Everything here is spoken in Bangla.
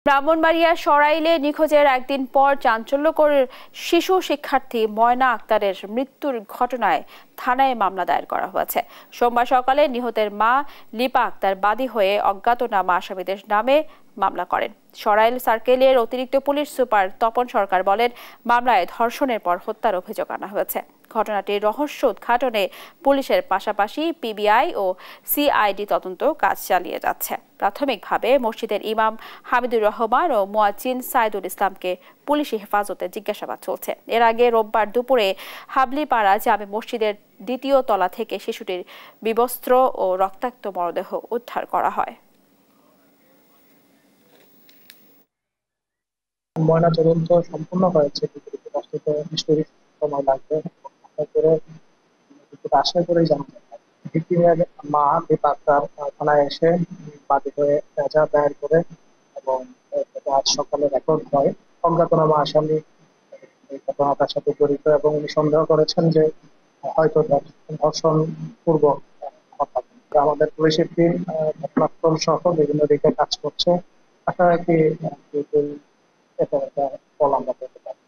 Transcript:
ব্রাহ্মণবাড়িয়ার সরাইলে নিখোঁজের একদিন পর চাঞ্চল্যকর শিশু শিক্ষার্থী ময়না আক্তারের মৃত্যুর ঘটনায় থানায় মামলা দায়ের করা হয়েছে। সোমবার সকালে নিহতের মা লিপা আক্তার বাদী হয়ে অজ্ঞাতনামা আসামিদের নামে মামলা করেন। সরাইল সার্কেলের অতিরিক্ত পুলিশ সুপার তপন সরকার বলেন, মামলায় ধর্ষণের পর হত্যার অভিযোগ আনা হয়েছে। ঘটনাটির রহস্য উদ্ঘাটনে পুলিশের পাশাপাশি পিবিআই ও সিআইডি তদন্ত কাজ চালিয়ে যাচ্ছে। প্রাথমিকভাবে মসজিদের ইমাম হামিদুর রহমান ও মুয়াজ্জিন সাইদুল ইসলামকে পুলিশি হেফাজতে জিজ্ঞাসাবাদ চলছে। এর আগে রোববার দুপুরে হাবলিপাড়া জামে মসজিদের দ্বিতীয় তলা থেকে শিশুটির বিবস্ত্র ও রক্তাক্ত মরদেহ উদ্ধার করা হয়। ময়না তদন্ত সম্পূর্ণ হয়েছে, নিশ্চয়ই সময় লাগবে। আশা করেই জানতে ভিক্টিমের মা দীপা আক্তার থানায় এসে বাদী হয়ে এজাহার দায়ের করে এবং আজ সকালে রেকর্ড হয়। অজ্ঞাতনামা আসামি এই ঘটনাটার সাথে জড়িত এবং উনি সন্দেহ করেছেন যে হয়তো ধর্ষণ পূর্বক ঘটনা। আমাদের পুলিশের টিম ঘটনাস্থল সহ বিভিন্ন দিকে কাজ করছে। আশা রাখি এটা ফল আমরা পেতে পারি।